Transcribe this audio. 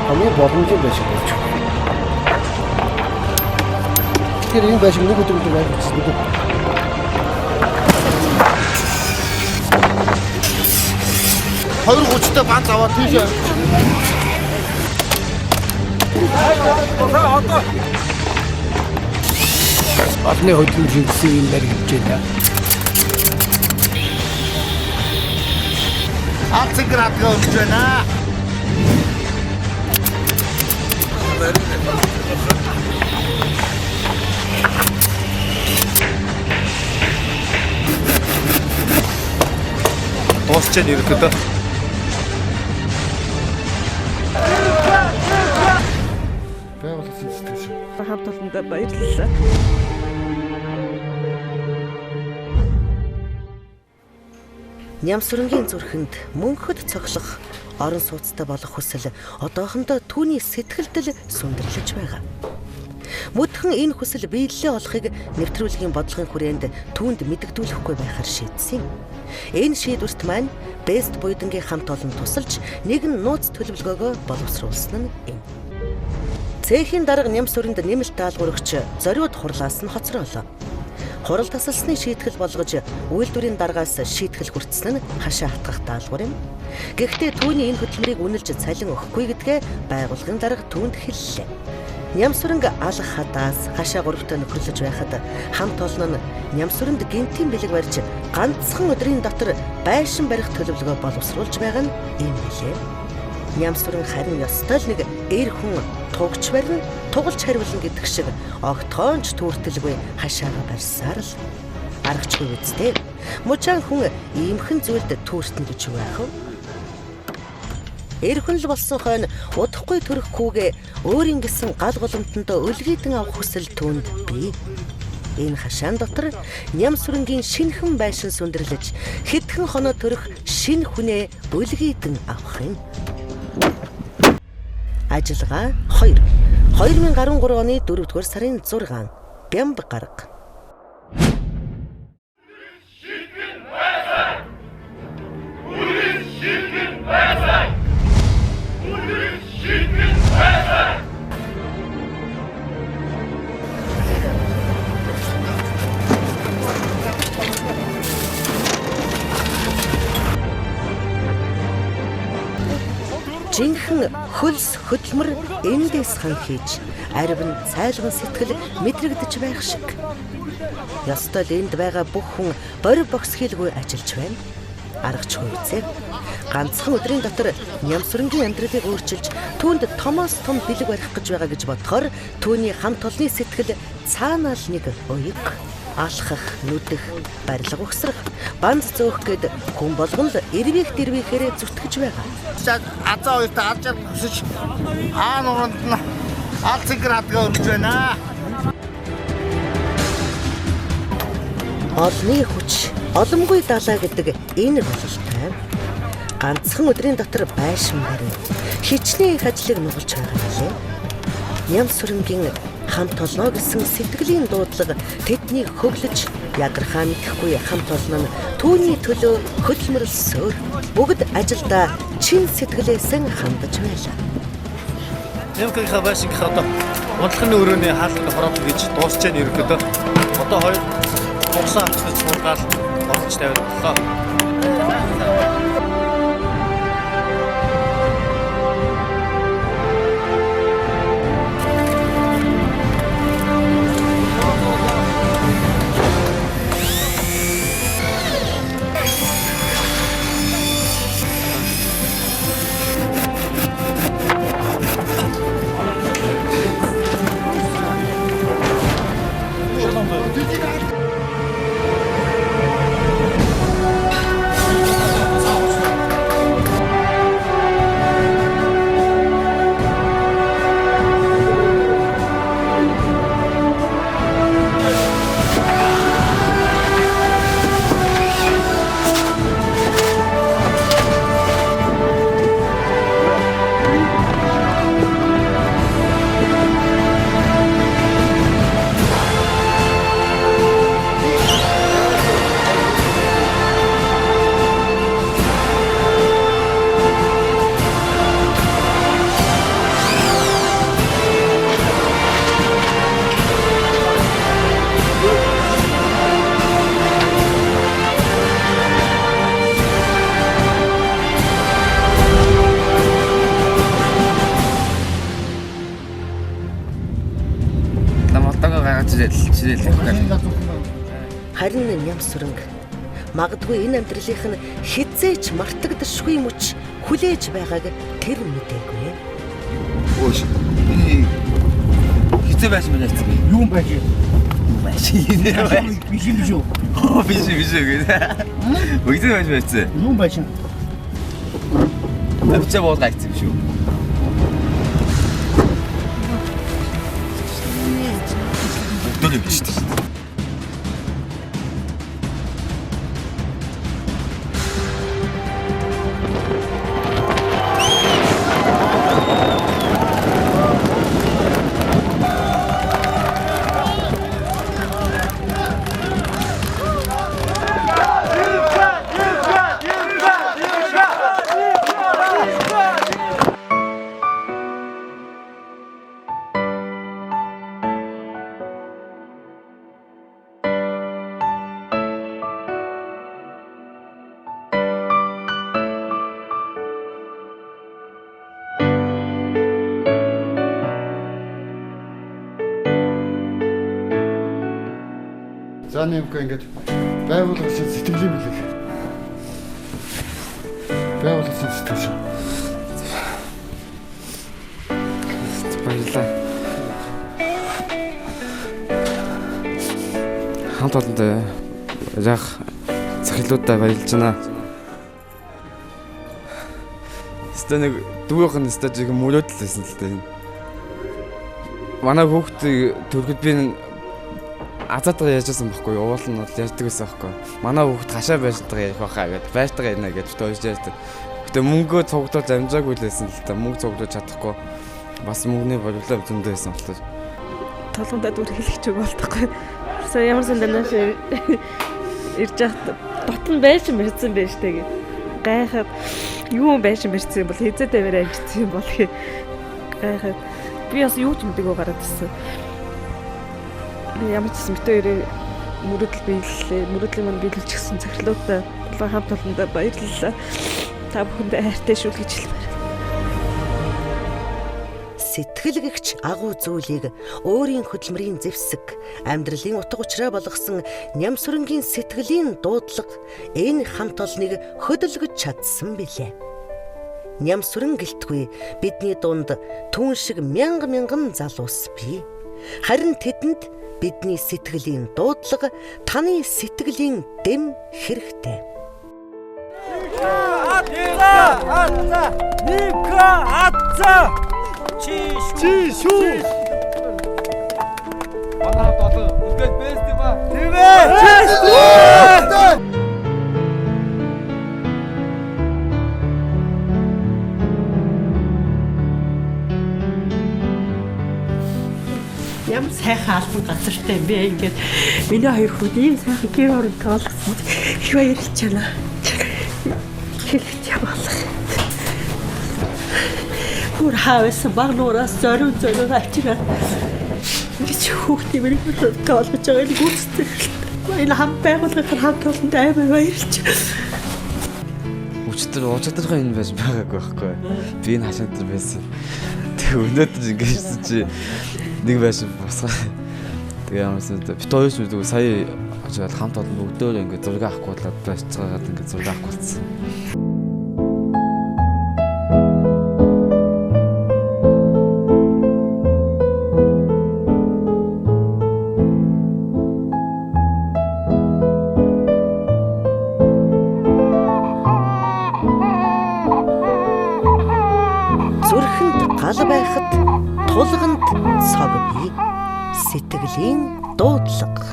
хамгийн боломжтой байшин болж байна. Тэгэхээр энэ байшин нэг өдрөөр байж үзсэн. Хоёр гучтай банц аваад тийш. Олны хөдөлмөр хийсэн юм дээр хийж байна. Ацградгаа өрж байна. Дуусч яа нэрдээ. Байгуулсан систем шүү. Хамт олондоо баярлалаа. Нямсүрэнгийн зүрхэнд мөнхөд цоглох орон сууцтай болох хүсэл одоохондоо түүний сэтгэлдэл сүндэрлэж байгаа. Мөдхөн энэ хүсэл биелэлээ олохыг нэвтрүүлгийн бодлогын хүрээнд түүнд мэдэгдүүлэхгүй байхаар шийдсэн юм. Энэ шийдвэрт маань Бест буйдангийн хамт олон тусалж нэгэн нууц төлөвлөгөөгөө боловсруулсан нь юм. Цэхийн дарга Нямсүрэнд нэмэлт даалгаврагч зориуд хурлаас нь хоцроолоо. Хурал тасалсны шийтгэл болгож үйлдвэрийн даргаас шийтгэл хүртсэн нь хашаа хатгах даалгавар юм. Гэхдээ түүний энэ хөдөлмөрийг үнэлж цалин өгөхгүй гэдгээ байгууллагын дарга түүнд хэллээ. Нямсүрэнг алах хадаас хашаа гуравтаа нөхөрлөж байхад хамт олон нь Нямсүрэнд гинтийн бэлэг барьж ганцхан өдрийн дотор байшин барих төлөвлөгөө боловсруулж байгаа нь юм билээ. Нямсүрэн харин ёстой л нэг эр хүн тугч барин тугалж хариулна гэдэг шиг огтхоонч түүртэлгүй хашаага барьсаар л аргачлгүй үстэй. Мужаан хүн иймхэн зүйлд түүртэн гэж байх вэ? Эр хүн л болсон хойно удахгүй төрөх хүүгээ өөрийн гэсэн гал голомтондоо өлгийдэн авах хүсэл түүнд бий. Энэ хашаан дотор Нямсүрэнгийн шинэхэн байшин сүндэрлэж хэдхэн хоноо төрөх шинэ хүнээ өлгийдэн авах юм. Ажиллагаа 2. 2013 оны 4-р сарын 6. Бямб гарга. Жинхэнэ хөлс хөдөлмөр эндээс хан хийж аривн цайлган сэтгэл мэдрэгдэж байх шиг. Ёстой л энд байгаа бүх хүн бори боксхилгүй ажиллаж байна. Аргачлгүй үзээ. Ганцхан өдрийн дотор Нямсүрэнгийн амьдралыг өөрчилж түүнд томоос том бэлэг барих гэж байгаа гэж бодохоор түүний хамт олонны сэтгэл цаанаа л нэг уяг алхах, нүдэх, барилга ухсрах, банц зөөх гэд хүн болгон л эрвийхээрээ зүтгэж байгаа. Азаа хоёрт алжаар хүсэж нуранд нь Ацградгаа өрж байна. Олны хүч, оломгүй далаа гэдэг энэ бололтой. Ганцхан өдрийн дотор байшин барин хичнээн их ажлыг нугалж байгаа юм. Нямсүрэнгийн хамт олно гэсэн сэтгэлийн дуудлага тэднийг хөглөж ягархаа мэдэхгүй хамт олон нь түүний төлөө хөдөлмөрлсөөр бүгд ажилдаа чин сэтгэлээсэн хандаж байлаа. Нэмхэн байшин одоо бодлогын өрөөний хаалганы хороод гэж дуусч яа нэрхэдөө одоо хоёр угсаа авчиж сургаал болгож тавиад боллоо. хичээл явах. Харин Нямсүрэнг магадгүй энэ амьдралынх нь хизээч мартагдашгүй мөч хүлээж байгааг тэр мэдээгүй. Өөш. Хизээ байсан мэн яцсан бэ? Юу байж? Биш Биш үү? биш гэдэг. Үгүй байж байсан. Юу байж? Авчаа боолгай гэсэн шүү. Дөрөв биш дээ. За нэмэх ингээд байгуулгын сэтгэлийн бэлэг. Байгуулгын сэтгэл шүү. Баярлалаа. Хамт олонд яг захирлуудаа баярлж байна. Эсвэл нэг дүүхэн стажиг мөрөөдөл байсан л дээ. Манай хүүхд төрөхөд би азаатгаа яажсан байхгүй юу? Уул нь бол ярьдаг байсан байхгүй. Манай хүүхд хашаа байшинтайгаа ярих байхаа гэд байштайгаа ярина гэж тооёж яастаа. Гэтэ мөнгөө цугдуулж амжаагүй л байсан л та. Мөнгө цугдуулж чадахгүй. Бас мөнгөний бодлоо зөндөө байсан болтой. Толгондоо дүр хэлэх чиг болтохгүй. Сая ямар сандаанаас ирж яхад дотн байшин мэрсэн байж тээ. Гайхаад юу байшин мэрсэн бол хизээ тавиараа амжсан юм бол гайхаад би бас юу ч мэдээгүй гараад ирсэн. Ямар ч гэсэн битүүрээ мөрөдөл биеллээ. Мөрөдлийн мань биелүүлж гисэн захирлуудаа хамт олондоо баярлалаа. Та бүхэндээ хайртай шүү гэж хэлмээр. Сэтгэлгэгч агуу зүйлийг өөрийн хөдөлмөрийн зэвсэг, амьдралын утга учраа болгосон Нямсүрэнгийн сэтгэлийн дуудлага энэ хамт олныг хөдөлгөж чадсан билээ. Нямсүрэн гэлтгүй бидний дунд түүн шиг мянган залуус бий. Харин тэдэнд бидний сэтгэлийн дуудлага, таны сэтгэлийн дэм хэрэгтэй. Чи шүү. Манай одоо үгээд бэст юм аа. Ямар сайхан албан газартай юм бэ ингээд миний хоёр хүн ийм сайхан гэр орон тоолгосон их баярлж байна. Хэлэх яваалах. Бүр хавсан баг нураас зориуд ачираа. Гэж хүүхдээ миний тоолгож байгааг үзтээ. Энэ хам байгууллагын хамт олонд аймаа баярлж. Өчтөр энэ байж байгаагүй байхгүй. Би энэ хашаатар байсан. Тэг өнөөдөр ингэсэн чи нэг байсан босгоо. Тэгээ ямарсан бит хоёрч мэдгүй сая очоод хамт олон өдөө ингэ зураг авахгүй болоод байж цагаад ингэ зураг авахгүй болсон. Зүрхэнд гал байхад тулганд цог бий. Сэтгэлийн дуудлага.